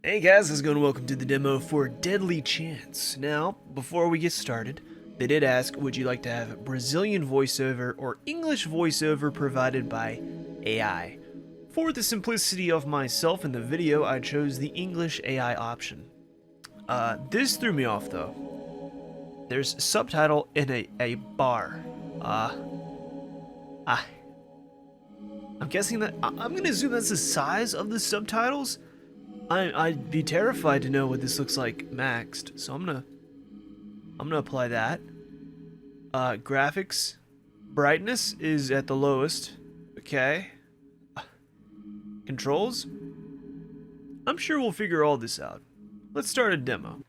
Hey guys, how's it going? Welcome to the demo for Deadly Chance. Now, before we get started, they did ask, would you like to have Brazilian voiceover or English voiceover provided by AI? For the simplicity of myself in the video, I chose the English AI option. This threw me off though. There's subtitle in a bar. I'm guessing that, I'm gonna assume that's the size of the subtitles. I'd be terrified to know what this looks like maxed, so I'm gonna apply that. Graphics brightness is at the lowest. Okay. Controls. I'm sure we'll figure all this out. Let's start a demo.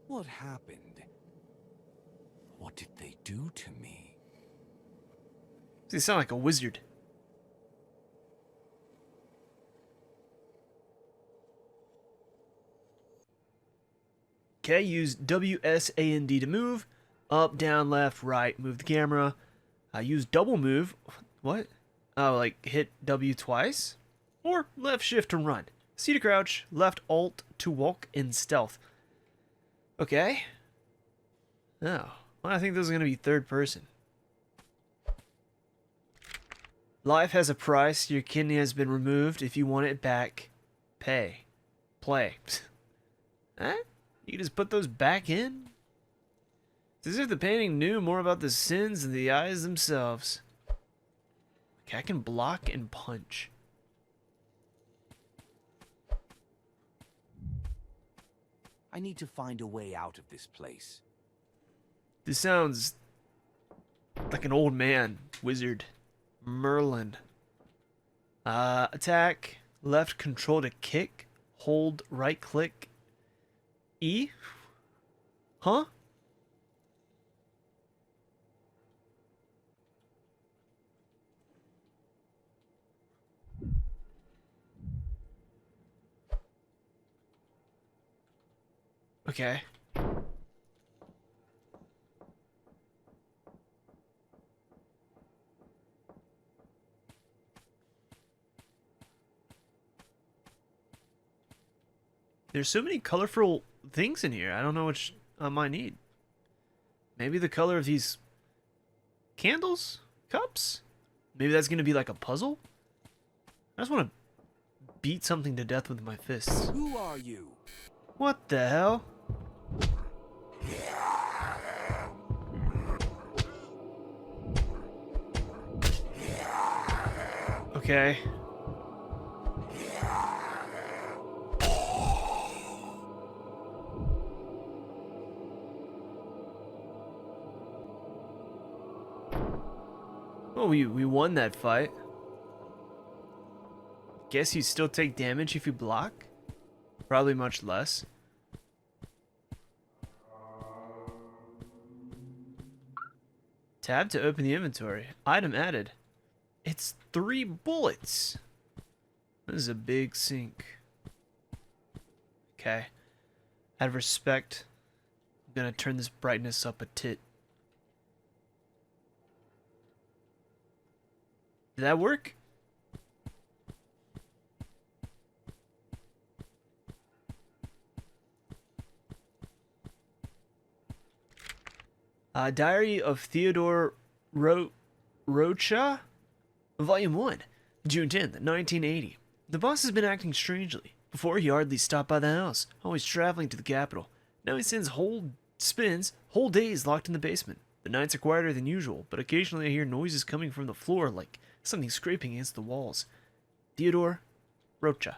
What happened? What did they do to me? They sound like a wizard. Okay, use WSAND to move. Up, down, left, right, move the camera. Use double move. What? Oh, like hit W twice? Or left shift to run. C to crouch, left alt to walk in stealth. Okay. Oh, well, I think this is going to be third person. Life has a price. Your kidney has been removed. If you want it back, pay. Play. Huh? You can just put those back in? It's as if the painting knew more about the sins than the eyes themselves. Okay, I can block and punch. I need to find a way out of this place. This sounds like an old man wizard. Merlin. Attack. Left control to kick. Hold right click. E? Huh? Okay. There's so many colorful things in here. I don't know which I might need. Maybe the color of these candles? Cups? Maybe that's going to be like a puzzle? I just want to beat something to death with my fists. Who are you? What the hell? Okay. Well, we won that fight. Guess you still take damage if you block? Probably much less. Tab to open the inventory. Item added. It's 3 bullets. This is a big sink. Okay. Out of respect, I'm gonna turn this brightness up a tit. Did that work? Diary of Theodore Rocha, Volume 1, June 10th, 1980. The boss has been acting strangely. Before, he hardly stopped by the house, always traveling to the capital. Now he spends whole days locked in the basement. The nights are quieter than usual, but occasionally I hear noises coming from the floor like something scraping against the walls. Theodore Rocha.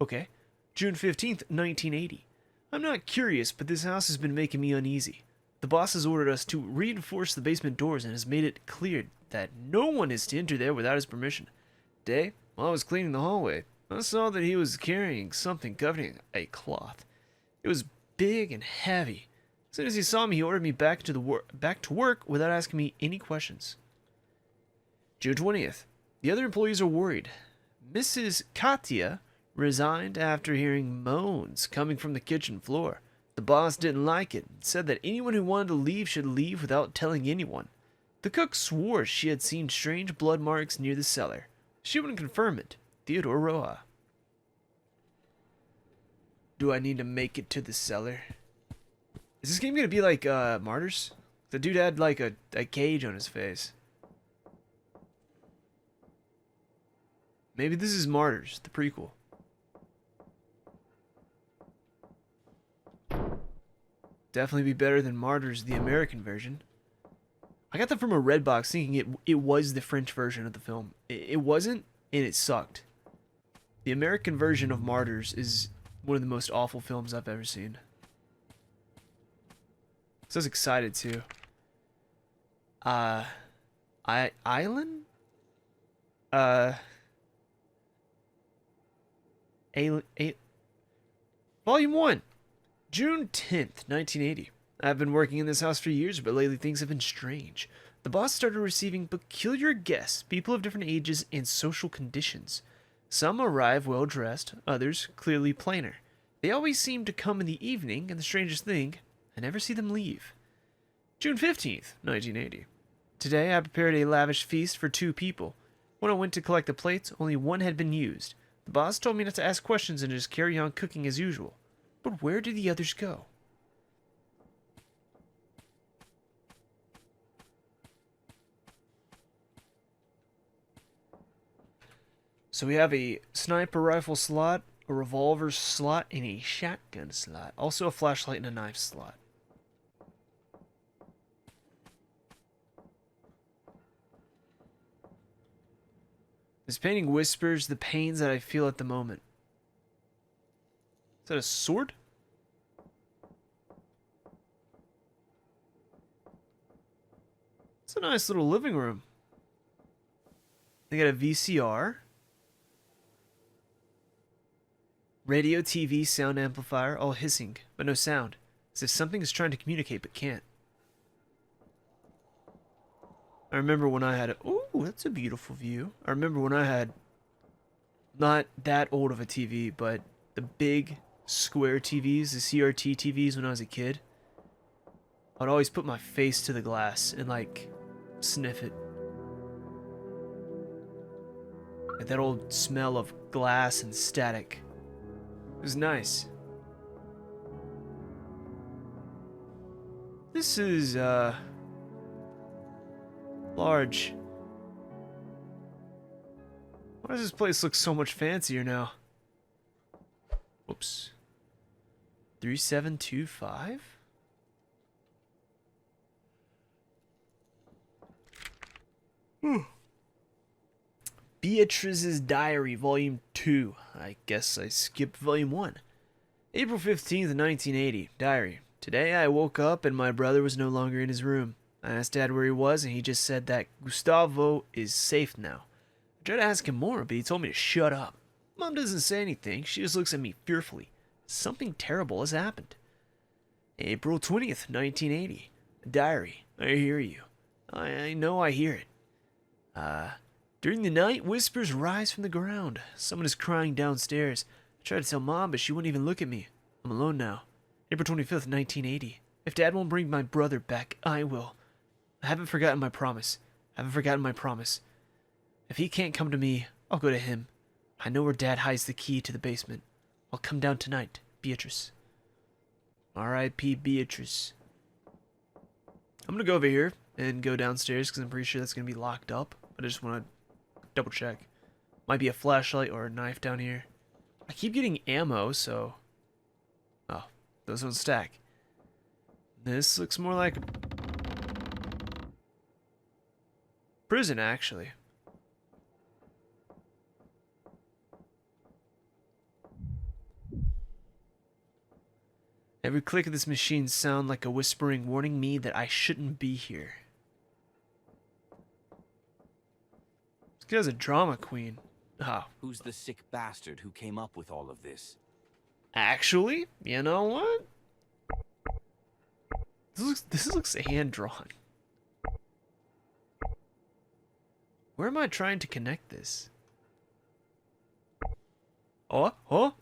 Okay. June 15th, 1980. I'm not curious, but this house has been making me uneasy. The boss has ordered us to reinforce the basement doors and has made it clear that no one is to enter there without his permission. Today, while I was cleaning the hallway, I saw that he was carrying something covering a cloth. It was big and heavy. As soon as he saw me, he ordered me back to work without asking me any questions. June 20th. The other employees are worried. Mrs. Katia resigned after hearing moans coming from the kitchen floor. The boss didn't like it and said that anyone who wanted to leave should leave without telling anyone. The cook swore she had seen strange blood marks near the cellar. She wouldn't confirm it. Theodore Roa. Do I need to make it to the cellar? Is this game gonna be like Martyrs? The dude had like a cage on his face. Maybe this is Martyrs, the prequel. Definitely be better than Martyrs, the American version. I got that from a Redbox thinking it was the French version of the film. It wasn't, and it sucked. The American version of Martyrs is one of the most awful films I've ever seen. So I was excited too. Island? Volume 1. June 10th, 1980. I've been working in this house for years, but lately things have been strange. The boss started receiving peculiar guests, people of different ages and social conditions. Some arrive well dressed, others clearly plainer. They always seem to come in the evening, and the strangest thing, I never see them leave. June 15th, 1980. Today I prepared a lavish feast for 2 people. When I went to collect the plates, only one had been used. The boss told me not to ask questions and just carry on cooking as usual. But where did the others go? So we have a sniper rifle slot, a revolver slot, and a shotgun slot. Also a flashlight and a knife slot. This painting whispers the pains that I feel at the moment. Is that a sword? It's a nice little living room. They got a VCR. Radio, TV, sound amplifier, all hissing, but no sound. As if something is trying to communicate but can't. I remember when I had a... Ooh, that's a beautiful view. I remember when I had... Not that old of a TV, but the big square TVs, the CRT TVs when I was a kid. I'd always put my face to the glass and, like, sniff it. Like that old smell of glass and static. It was nice. This is, large. Why does this place look so much fancier now? Whoops. 3725? Beatrice's Diary, Volume 2. I guess I skipped Volume 1. April 15th, 1980. Diary. Today I woke up and my brother was no longer in his room. I asked Dad where he was and he just said that Gustavo is safe now. I tried to ask him more, but he told me to shut up. Mom doesn't say anything. She just looks at me fearfully. Something terrible has happened. April 20th, 1980. Diary. I hear you. I know I hear it. During the night, whispers rise from the ground. Someone is crying downstairs. I tried to tell Mom, but she wouldn't even look at me. I'm alone now. April 25th, 1980. If Dad won't bring my brother back, I will. I haven't forgotten my promise. If he can't come to me, I'll go to him. I know where Dad hides the key to the basement. I'll come down tonight, Beatrice. R.I.P. Beatrice. I'm gonna go over here and go downstairs because I'm pretty sure that's gonna be locked up. I just want to double check. Might be a flashlight or a knife down here. I keep getting ammo, so... Oh, those don't stack. This looks more like... prison, actually. Every click of this machine sounds like a whispering warning me that I shouldn't be here. This guy's a drama queen. Ah. Who's the sick bastard who came up with all of this? Actually, you know what? This looks hand-drawn. Where am I trying to connect this? Oh, oh.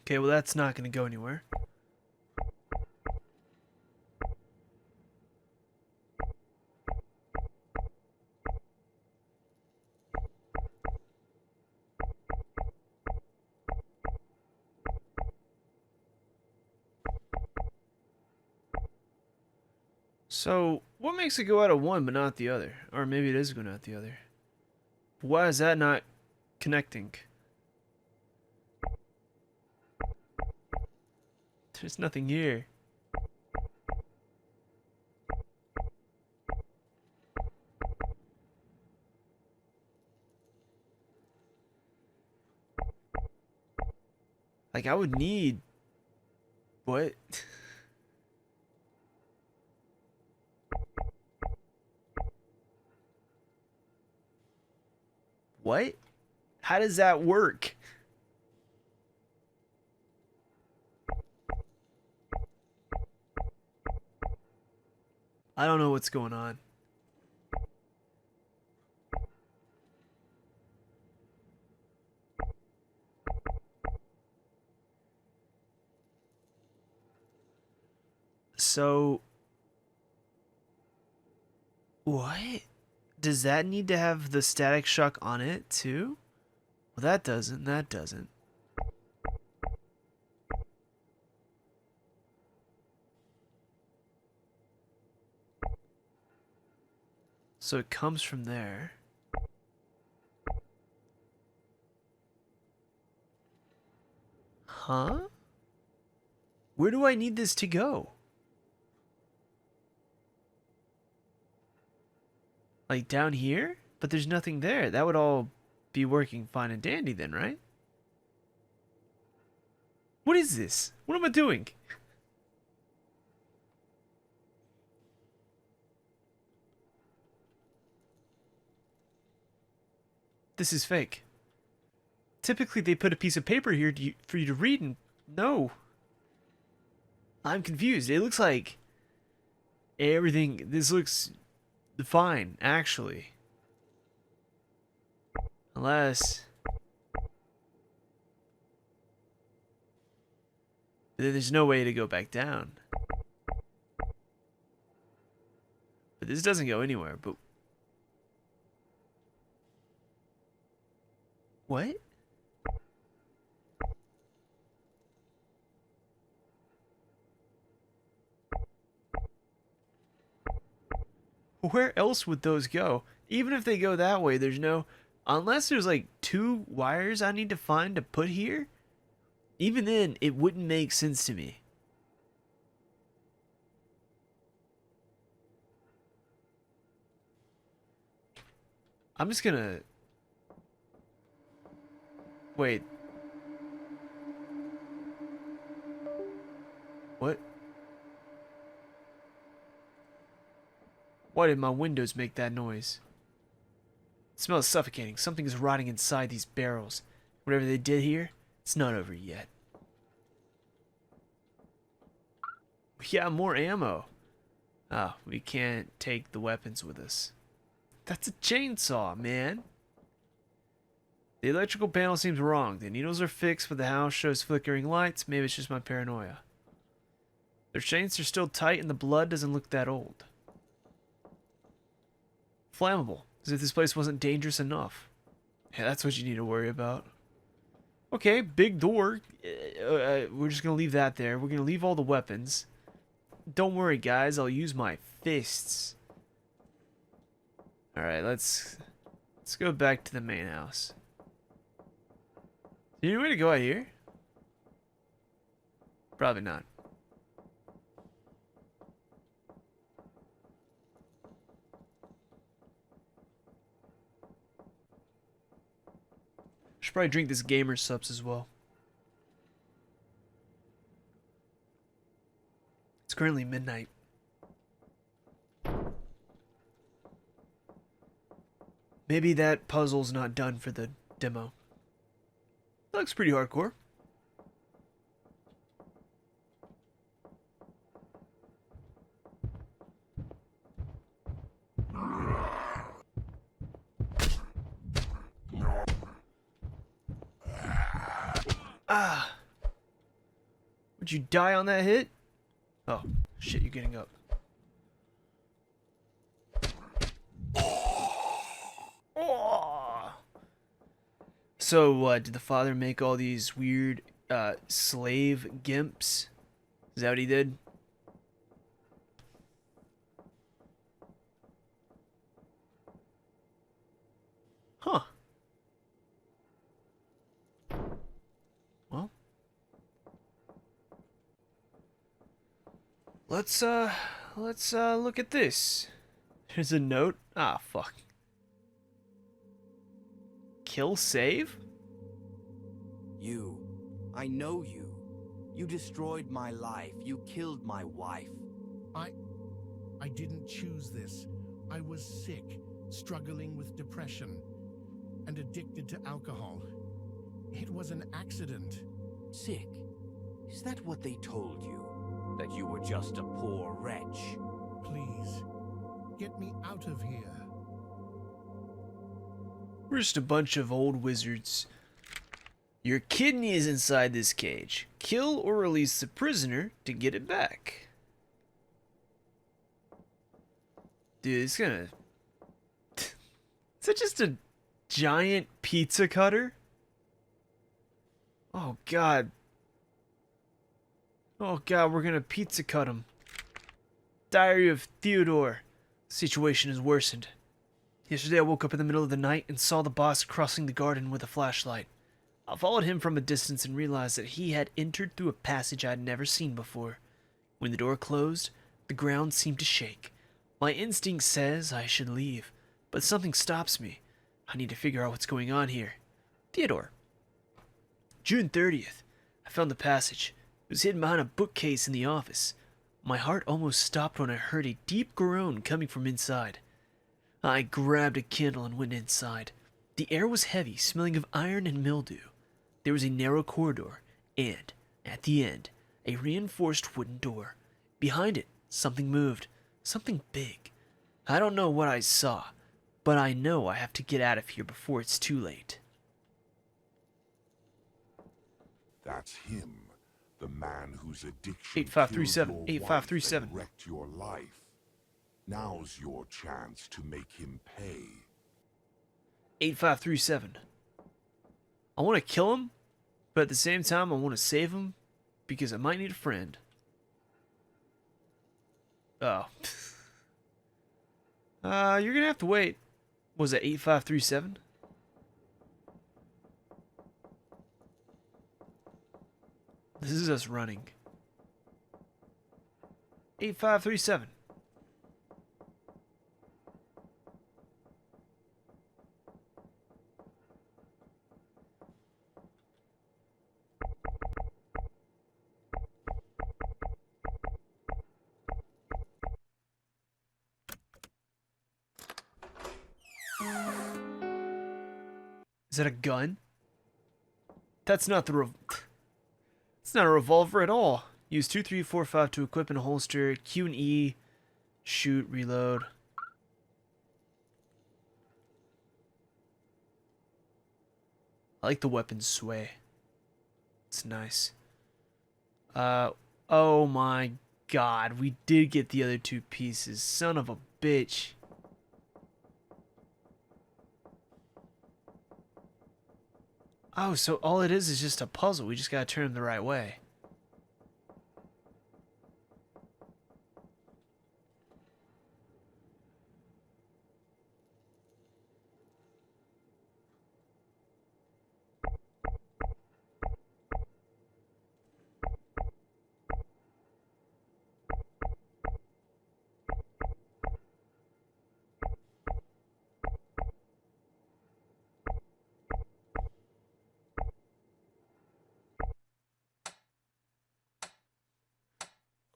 Okay, well that's not going to go anywhere. So, what makes it go out of one but not the other? Or maybe it is going out the other. Why is that not connecting? There's nothing here. Like, I would need... What? What? How does that work? I don't know what's going on. So... What? Does that need to have the static shock on it, too? Well, that doesn't. That doesn't. So it comes from there. Huh? Where do I need this to go? Like down here? But there's nothing there. That would all be working fine and dandy then, right? What is this? What am I doing? This is fake. Typically they put a piece of paper here for you to read and... No. I'm confused. It looks like everything... This looks fine, actually. Unless... There's no way to go back down. But this doesn't go anywhere, but... What? Where else would those go? Even if they go that way, there's no... Unless there's like 2 wires I need to find to put here, even then, it wouldn't make sense to me. I'm just gonna... Wait. What? Why did my windows make that noise? It smells suffocating. Something is rotting inside these barrels. Whatever they did here, it's not over yet. Yeah, more ammo. Oh, we can't take the weapons with us. That's a chainsaw, man. The electrical panel seems wrong. The needles are fixed, but the house shows flickering lights. Maybe it's just my paranoia. Their chains are still tight and the blood doesn't look that old. Flammable. As if this place wasn't dangerous enough. Yeah, that's what you need to worry about. Okay, big door. We're just going to leave that there. We're going to leave all the weapons. Don't worry, guys. I'll use my fists. Alright, let's go back to the main house. Is there any way to go out here? Probably not. Should probably drink this gamer subs as well. It's currently midnight. Maybe that puzzle's not done for the demo. That looks pretty hardcore. Ah! Would you die on that hit? Oh, shit, you're getting up. Oh! So, did the father make all these weird, slave gimps? Is that what he did? Huh. Well. Let's look at this. There's a note. Ah, fuck. Kill save? You. I know you. You destroyed my life. You killed my wife. I didn't choose this. I was sick, struggling with depression, and addicted to alcohol. It was an accident. Sick? Is that what they told you? That you were just a poor wretch? Please, get me out of here. We're just a bunch of old wizards. Your kidney is inside this cage. Kill or release the prisoner to get it back. Dude, it's gonna... Is that just a giant pizza cutter? Oh, God. Oh, God, we're gonna pizza cut him. Diary of Theodore. The situation has worsened. Yesterday I woke up in the middle of the night and saw the boss crossing the garden with a flashlight. I followed him from a distance and realized that he had entered through a passage I had never seen before. When the door closed, the ground seemed to shake. My instinct says I should leave, but something stops me. I need to figure out what's going on here. Theodore. June 30th. I found the passage. It was hidden behind a bookcase in the office. My heart almost stopped when I heard a deep groan coming from inside. I grabbed a candle and went inside. The air was heavy, smelling of iron and mildew. There was a narrow corridor, and, at the end, a reinforced wooden door. Behind it, something moved. Something big. I don't know what I saw, but I know I have to get out of here before it's too late. That's him, the man whose addiction 8537, killed your 8537. wife and wrecked your life. Now's your chance to make him pay. 8537. I want to kill him, but at the same time I want to save him because I might need a friend. Oh. You're gonna have to wait. Was it 8537? This is us running. 8537. Is that a gun? That's not the it's not a revolver at all. Use 2, 3, 4, 5 to equip and holster. Q and E. Shoot, reload. I like the weapon sway. It's nice. Oh my God. We did get the other two pieces. Son of a bitch. Oh, so all it is just a puzzle. We just gotta turn them the right way.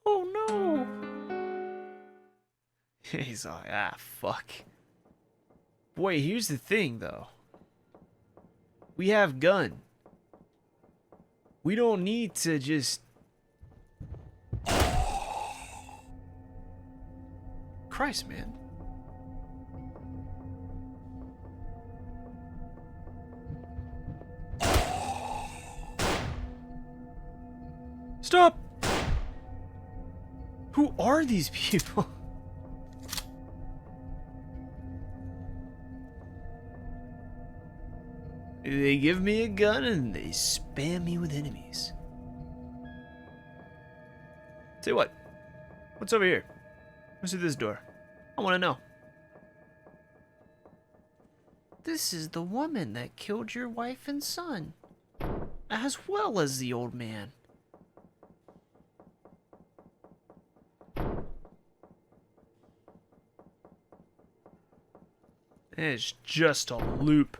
Oh no! He's like, ah, fuck. Boy, here's the thing, though. We have gun. We don't need to just... Christ, man. Stop! Who are these people? They give me a gun and they spam me with enemies. Say what? What's over here? What's through this door? I want to know. This is the woman that killed your wife and son, as well as the old man. It's just a loop.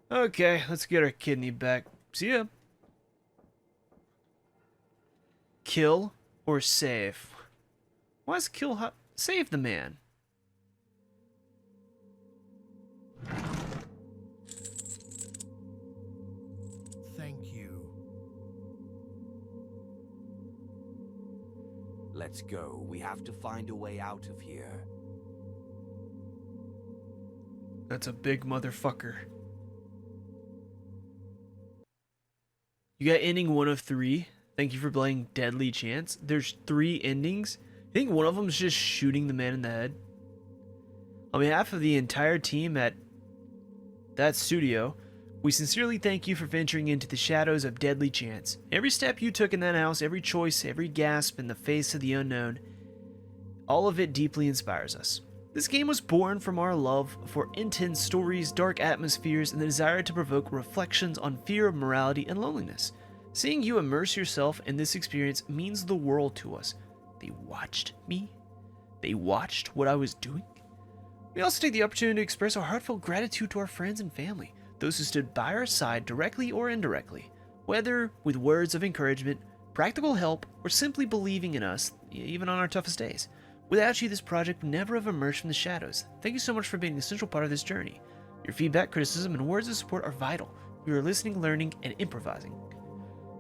Okay, let's get our kidney back. See ya. Kill or save? Why is save the man? Thank you. Let's go. We have to find a way out of here. That's a big motherfucker. You got ending 1 of 3. Thank you for playing Deadly Chance. There's 3 endings. I think one of them is just shooting the man in the head. On behalf of the entire team at that studio, we sincerely thank you for venturing into the shadows of Deadly Chance. Every step you took in that house, every choice, every gasp in the face of the unknown, all of it deeply inspires us. This game was born from our love for intense stories, dark atmospheres, and the desire to provoke reflections on fear, morality, and loneliness. Seeing you immerse yourself in this experience means the world to us. They watched me. They watched what I was doing. We also take the opportunity to express our heartfelt gratitude to our friends and family, those who stood by our side directly or indirectly, whether with words of encouragement, practical help, or simply believing in us, even on our toughest days. Without you, this project would never have emerged from the shadows. Thank you so much for being an essential part of this journey. Your feedback, criticism, and words of support are vital. We are listening, learning, and improvising,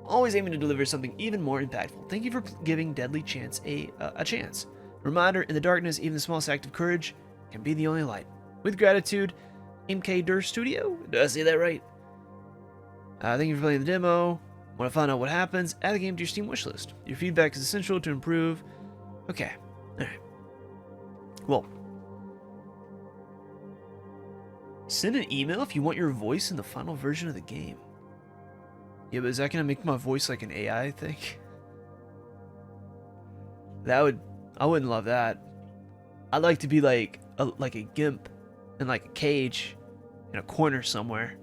always aiming to deliver something even more impactful. Thank you for giving Deadly Chance a chance. Reminder, in the darkness, even the smallest act of courage can be the only light. With gratitude, MK Dur Studio. Did I say that right? Thank you for playing the demo. Want to find out what happens? Add the game to your Steam wishlist. Your feedback is essential to improve. Okay. Alright. Well, send an email if you want your voice in the final version of the game. Yeah, but is that gonna make my voice like an AI thing? I wouldn't love that. I'd like to be like a gimp in like a cage in a corner somewhere.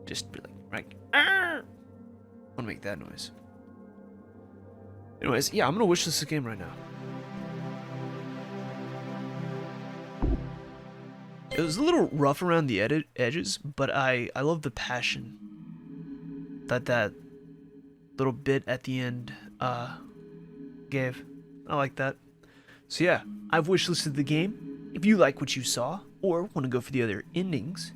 Just be like, I wanna make that noise. Anyways, yeah, I'm gonna wishlist this game right now. It was a little rough around the edges, but I love the passion that little bit at the end gave. I like that. So yeah, I've wishlisted the game. If you like what you saw or want to go for the other endings,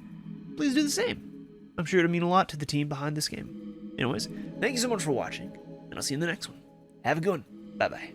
please do the same. I'm sure it'll mean a lot to the team behind this game. Anyways, thank you so much for watching, and I'll see you in the next one. Have a good one. Bye-bye.